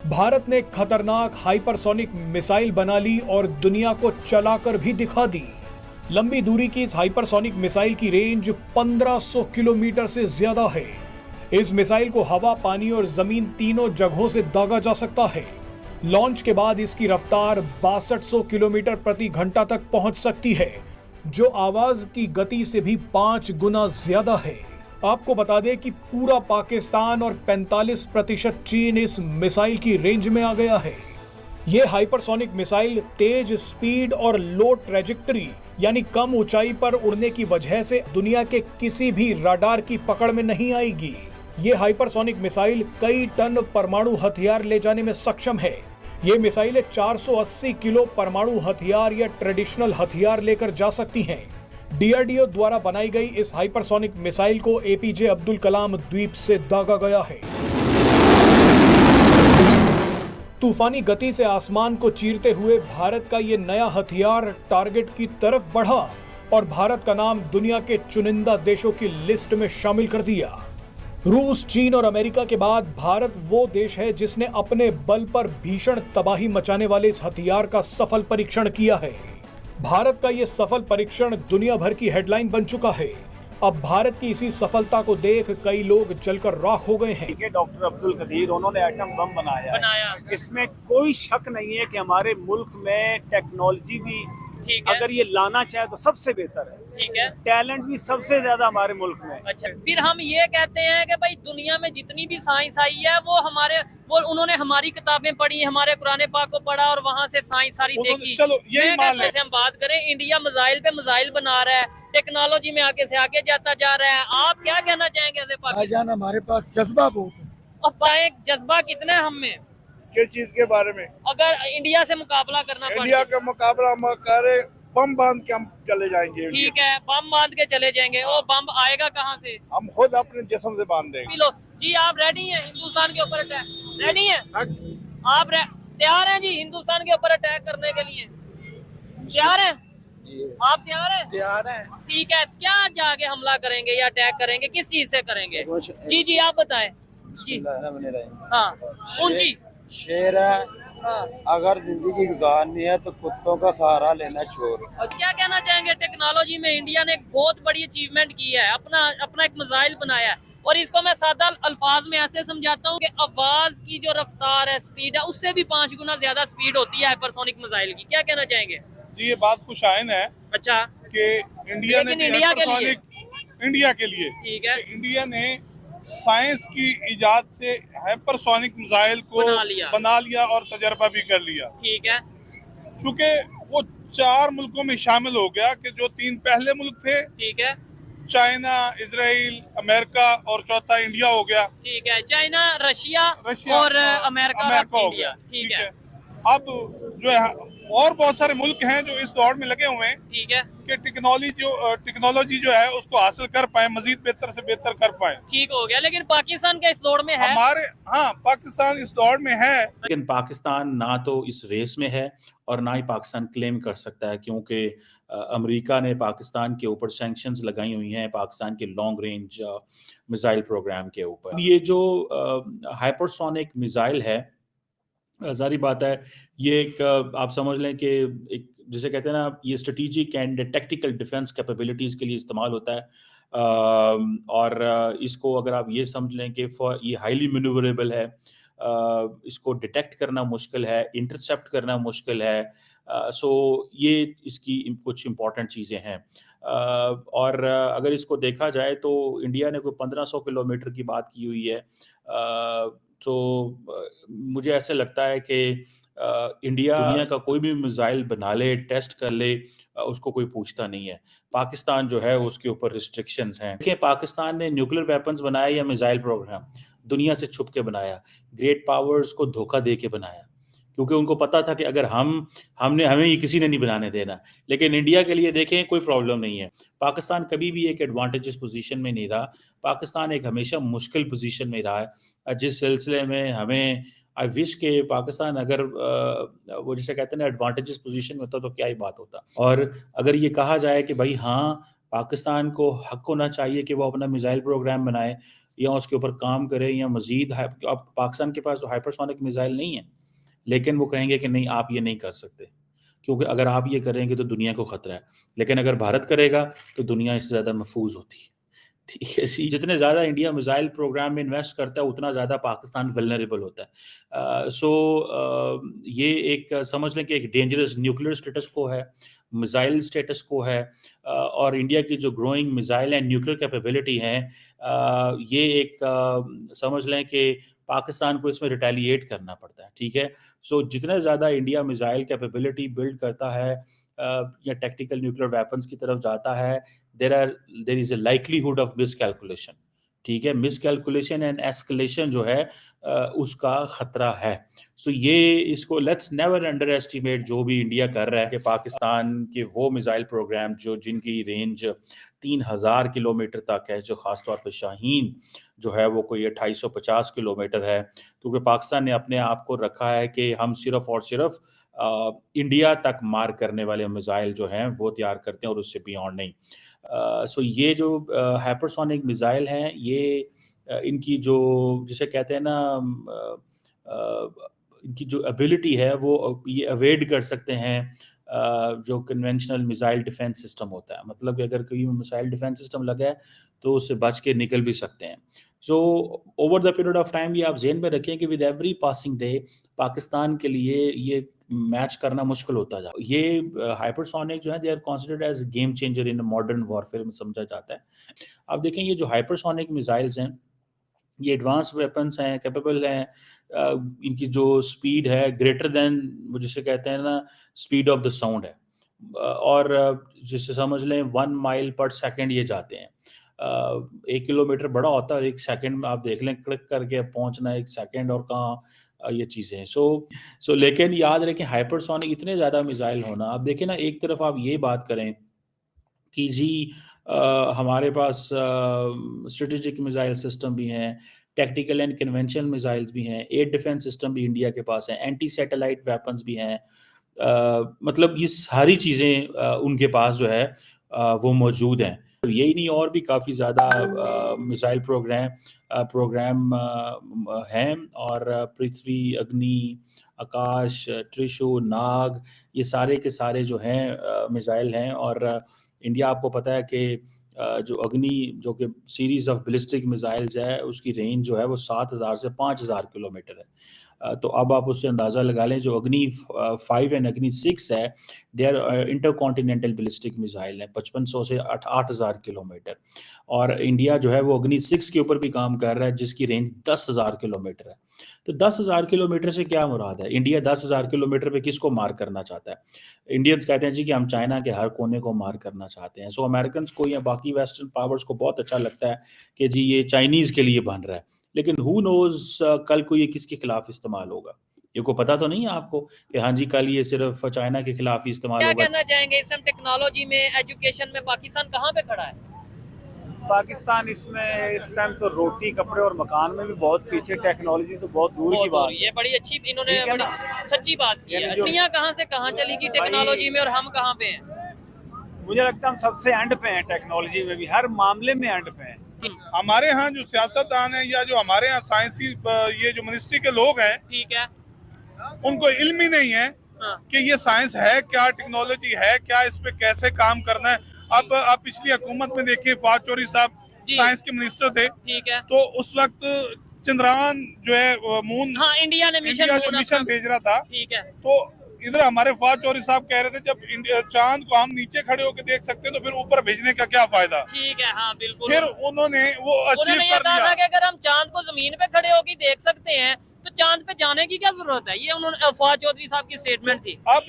भारत ने खतरनाक hypersonic missile बना ली और दुनिया को चलाकर भी दिखा दी। लंबी दूरी की इस हाइपरसोनिक मिसाइल की रेंज 1500 किलोमीटर से ज्यादा है। इस मिसाइल को हवा, पानी और जमीन तीनों जगहों से दागा जा सकता है। लॉन्च के बाद इसकी रफ्तार 6200 किलोमीटर प्रति घंटा तक पहुंच सकती है, जो आवाज की गति से भी 5 गुना ज्यादा है। आपको बता दें कि पूरा पाकिस्तान और 45% चीन इस मिसाइल की रेंज में आ गया है। यह हाइपरसोनिक मिसाइल तेज स्पीड और लो ट्रेजेक्टरी यानी कम ऊंचाई पर उड़ने की वजह से दुनिया के किसी भी रडार की पकड़ में नहीं आएगी। यह हाइपरसोनिक मिसाइल कई टन परमाणु हथियार ले जाने में सक्षम है। ये मिसाइलें 480 किलो परमाणु हथियार या ट्रेडिशनल हथियार लेकर जा सकती हैं। डीआरडीओ द्वारा बनाई गई इस हाइपरसोनिक मिसाइल को एपीजे अब्दुल कलाम द्वीप से दागा गया है। तूफानी गति से आसमान को चीरते हुए भारत का ये नया हथियार टारगेट की तरफ बढ़ा और भारत का नाम दुनिया के चुनिंदा देशों की लिस्ट में शामिल कर दिया। रूस, चीन और अमेरिका के बाद भारत वो देश है जिसने अपने बल पर भीषण तबाही मचाने वाले इस हथियार का सफल परीक्षण किया है। भारत का ये सफल परीक्षण दुनिया भर की हेडलाइन बन चुका है। अब भारत की इसी सफलता को देख कई लोग जलकर राख हो गए हैं। डॉक्टर अब्दुल कदीर, उन्होंने एटम बम बनाया। इसमें कोई शक नहीं है कि हमारे मुल्क में टेक्नोलॉजी भी अगर ये लाना चाहे तो सबसे बेहतर है। ठीक है, टैलेंट भी सबसे ज्यादा हमारे मुल्क में। अच्छा, फिर हम ये कहते हैं कि भाई दुनिया में जितनी भी साइंस आई है वो उन्होंने हमारी किताबें पढ़ी, हमारे कुरान पाक को पढ़ा और वहाँ से साइंस सारी देखी। चलो यही मान लें। हम बात करें, इंडिया मिसाइल पे मिसाइल बना रहा है, टेक्नोलॉजी में आगे से आगे जाता जा रहा है। आप क्या कहना चाहेंगे? भाईजान, हमारे पास जज्बा बहुत है। अब पाए जज्बा कितना है हम में? किस चीज के बारे में? अगर इंडिया से मुकाबला करना पड़े, इंडिया का मुकाबला हम करे, बम बांध के हम चले जाएंगे। ठीक है, बम बांध के चले जाएंगे। वो बम आएगा कहाँ से? हम खुद अपने जिस्म से बांध देंगे। लो जी, आप रेडी हैं हिंदुस्तान के ऊपर अटैक? रेडी हैं आप? तैयार हैं जी हिंदुस्तान के ऊपर अटैक करने के लिए? तैयार हैं आप? तैयार हैं? तैयार है। ठीक है, क्या जाके हमला करेंगे या अटैक करेंगे? किस चीज से करेंगे? जी जी आप बताएं जी। हाँ, ऊंची शेर है। हाँ। अगर जिंदगी गुजारनी है तो कुत्तों का सहारा लेना छोड़। और क्या कहना चाहेंगे? टेक्नोलॉजी में इंडिया ने एक बहुत बड़ी अचीवमेंट की है, अपना एक मिसाइल बनाया है। और इसको मैं सादा अल्फाज में ऐसे समझाता हूँ कि आवाज की जो रफ्तार है, स्पीड है, उससे भी 5 गुना ज्यादा स्पीड होती है हाइपरसोनिक मिसाइल की। क्या कहना चाहेंगे? जी, ये बात कुछ आयन है। अच्छा, कि इंडिया ने इंडिया के लिए, ठीक है, इंडिया ने साइंस की इजाद से हाइपरसोनिक मिसाइल को बना लिया और तजर्बा भी कर लिया। ठीक है, चूंकि वो 4 मुल्कों में शामिल हो गया कि जो 3 पहले मुल्क थे, ठीक है, चाइना, इजराइल, अमेरिका और चौथा इंडिया हो गया। ठीक है, चाइना, रशिया और अमेरिका हो गया। ठीक है, अब जो है और बहुत सारे मुल्क हैं जो इस दौड़ में लगे हुए हैं, ठीक है, कि टेक्नोलॉजी जो है उसको हासिल कर पाए, मजीद बेहतर से बेहतर कर पाए। ठीक हो गया, लेकिन पाकिस्तान के इस दौड़ में है? पाकिस्तान इस दौड़ में है, लेकिन पाकिस्तान ना तो इस रेस में है और ना ही पाकिस्तान क्लेम कर सकता है, क्योंकि अमेरिका ने पाकिस्तान के ऊपर सैंक्शंस लगाई हुई हैं पाकिस्तान के लॉन्ग रेंज मिसाइल प्रोग्राम के ऊपर। ये जो हाइपरसोनिक मिसाइल है, जारी बात है, ये एक आप समझ लें कि एक जिसे कहते हैं ना, ये strategic and tactical defence capabilities के लिए इस्तेमाल होता है। और इसको अगर आप ये समझ लें कि ये हाईली मैन्यूवरेबल है, इसको डिटेक्ट करना मुश्किल है, इंटरसेप्ट करना मुश्किल है। सो ये इसकी कुछ इम्पॉर्टेंट चीज़ें हैं। और अगर इसको देखा जाए तो इंडिया ने कोई 1500 किलोमीटर की बात की हुई है। तो मुझे ऐसे लगता है कि इंडिया दुनिया का कोई भी मिसाइल बना ले, टेस्ट कर ले, उसको कोई पूछता नहीं है। पाकिस्तान जो है उसके ऊपर रिस्ट्रिक्शंस हैं। देखिए, पाकिस्तान ने न्यूक्लियर वेपन्स बनाया या मिसाइल प्रोग्राम दुनिया से छुप के बनाया, ग्रेट पावर्स को धोखा दे के बनाया, क्योंकि उनको पता था कि अगर हमें ये किसी ने नहीं बनाने देना। लेकिन इंडिया के लिए देखें, कोई प्रॉब्लम नहीं है। पाकिस्तान कभी भी एक एडवांटेजेस पोजीशन में नहीं रहा। पाकिस्तान एक हमेशा मुश्किल पोजीशन में रहा है, जिस सिलसिले में हमें आई विश के पाकिस्तान अगर वो जिसे कहते हैं ना एडवांटेजेस पोजीशन में होता तो क्या ही बात होता। और अगर ये कहा जाए कि भाई हाँ, पाकिस्तान को हक होना चाहिए कि वो अपना मिसाइल प्रोग्राम बनाए, या उसके ऊपर काम करें या मजीद। अब पाकिस्तान के पास तो हाइपरसोनिक मिसाइल नहीं है, लेकिन वो कहेंगे कि नहीं आप ये नहीं कर सकते, क्योंकि अगर आप ये करेंगे तो दुनिया को खतरा है, लेकिन अगर भारत करेगा तो दुनिया इससे ज़्यादा महफूज होती है। ठीक है जी, जितने ज़्यादा इंडिया मिसाइल प्रोग्राम में इन्वेस्ट करता है उतना ज़्यादा पाकिस्तान वल्नरेबल होता है। ये एक समझ लें कि एक डेंजरस न्यूक्लियर स्टेटस को है, मिसाइल स्टेटस को है, और इंडिया की जो growing missile and nuclear capability है, ये एक समझ लें कि पाकिस्तान को इसमें रिटेलिएट करना पड़ता है। ठीक है, सो जितने ज़्यादा इंडिया मिसाइल कैपेबिलिटी बिल्ड करता है या टैक्टिकल न्यूक्लियर वेपन्स की तरफ जाता है, there is a likelihood of miscalculation. ठीक है, मिसकैलकुलेशन एंड एस्केलेशन जो है उसका खतरा है। सो ये इसको लेट्स नेवर अंडर एस्टिमेट जो भी इंडिया कर रहा है कि पाकिस्तान के वो मिसाइल प्रोग्राम जो जिनकी रेंज 3000 किलोमीटर तक है, जो ख़ासतौर पर शाहीन जो है वो कोई 2850 किलोमीटर है, क्योंकि पाकिस्तान ने अपने आप को रखा है कि हम सिर्फ और सिर्फ इंडिया तक मार करने वाले मिसाइल जो हैं वो तैयार करते हैं और उससे बियॉन्ड नहीं। सो ये जो हाइपरसोनिक मिसाइल हैं, ये इनकी जो जिसे कहते हैं ना इनकी जो एबिलिटी है वो ये अवॉइड कर सकते हैं जो कन्वेंशनल मिसाइल डिफेंस सिस्टम होता है। मतलब कि अगर कोई मिसाइल डिफेंस सिस्टम लगा है तो उससे बच के निकल भी सकते हैं। So over the period of time ये आप ज़हन में रखें कि with every passing day Pakistan के लिए ये मैच करना मुश्किल होता जा। ये हाइपरसोनिक जो है they are considered as game changer in modern warfare में समझा जाता है। आप देखें ये जो हाइपरसोनिक मिसाइल्स हैं ये एडवांस वेपन्स हैं, कैपेबल हैं, इनकी जो स्पीड है ग्रेटर देन वो जिसे कहते हैं ना स्पीड ऑफ द साउंड है, और जिसे समझ लें 1 माइल पर सेकंड ये जाते हैं। 1 किलोमीटर बड़ा होता है और 1 सेकंड में आप देख लें क्लिक करके पहुंचना 1 सेकंड और कहाँ ये चीज़ें हैं। सो लेकिन याद रखें हाइपरसोनिक इतने ज़्यादा मिसाइल होना, आप देखें ना एक तरफ आप ये बात करें कि जी हमारे पास स्ट्रेटेजिक मिसाइल सिस्टम भी हैं, टैक्टिकल एंड कन्वेंशनल मिसाइल्स भी हैं, एयर डिफेंस सिस्टम भी इंडिया के पास है, एंटी सैटेलाइट वेपन्स भी हैं, मतलब ये सारी चीज़ें उनके पास जो है वो मौजूद हैं। यही नहीं और भी काफ़ी ज़्यादा मिसाइल प्रोग्राम हैं, और पृथ्वी, अग्नि, आकाश, त्रिशु, नाग, ये सारे के सारे जो हैं मिसाइल हैं। और इंडिया आपको पता है कि जो अग्नि जो कि सीरीज़ ऑफ बैलिस्टिक मिसाइल्स है उसकी रेंज जो है वो 7000 से 5000 किलोमीटर है। तो अब आप उससे अंदाज़ा लगा लें जो अग्नि 5 एंड अग्नि 6 है they are intercontinental ballistic missile है 5500 से 8000 किलोमीटर, और इंडिया जो है वो अग्नि 6 के ऊपर भी काम कर रहा है जिसकी रेंज 10,000 किलोमीटर है। तो 10,000 किलोमीटर से क्या मुराद है? इंडिया 10,000 किलोमीटर पे किसको मार करना चाहता है? इंडियंस कहते हैं जी कि हम चाइना के हर कोने को मार करना चाहते हैं। सो अमेरिकन को या बाकी वेस्टर्न पावर्स को बहुत अच्छा लगता है कि जी ये चाइनीज़ के लिए बन रहा है, लेकिन हु नोज़ कल को ये किसके खिलाफ इस्तेमाल होगा? ये को पता तो नहीं है आपको कि हाँ जी कल ये सिर्फ चाइना के खिलाफ ही इस्तेमाल होगा। क्या कहना चाहेंगे इस टाइम टेक्नोलॉजी में, एजुकेशन में पाकिस्तान कहाँ पे खड़ा है? पाकिस्तान इसमें इस टाइम तो रोटी, कपड़े और मकान में भी बहुत पीछे, टेक्नोलॉजी तो बहुत दूर की बात है। ये बड़ी अच्छी इन्होंने बड़ी सच्ची बात की है। दुनिया कहाँ से कहाँ चलेगी टेक्नोलॉजी में और हम कहाँ पे हैं? मुझे लगता है हम सबसे एंड पे हैं टेक्नोलॉजी में भी, हर मामले में एंड पे हैं। हमारे यहाँ जो सियासतदान है या जो हमारे यहाँ साइंसी ये जो मिनिस्ट्री के लोग हैं, ठीक है, उनको इल्म ही नहीं है कि ये साइंस है क्या, टेक्नोलॉजी है क्या, इस पे कैसे काम करना है। अब आप पिछली हुकूमत में देखिए फवाद चौधरी साहब साइंस के मिनिस्टर थे, ठीक है, तो उस वक्त चंद्रयान जो है मून, हाँ, इंडिया ने मिशन भेज रहा था, ठीक है, तो इधर हमारे फवाद चौधरी साहब कह रहे थे जब चांद को हम नीचे खड़े होकर देख सकते हैं तो फिर ऊपर भेजने का क्या फायदा। ठीक है, हाँ बिल्कुल। फिर उन्होंने वो अचीव कर लिया कि अगर हम चांद को जमीन पे खड़े होकर देख सकते हैं तो चांद पे जाने की क्या जरूरत है। ये उन्होंने फवाद चौधरी साहब की स्टेटमेंट थी। अब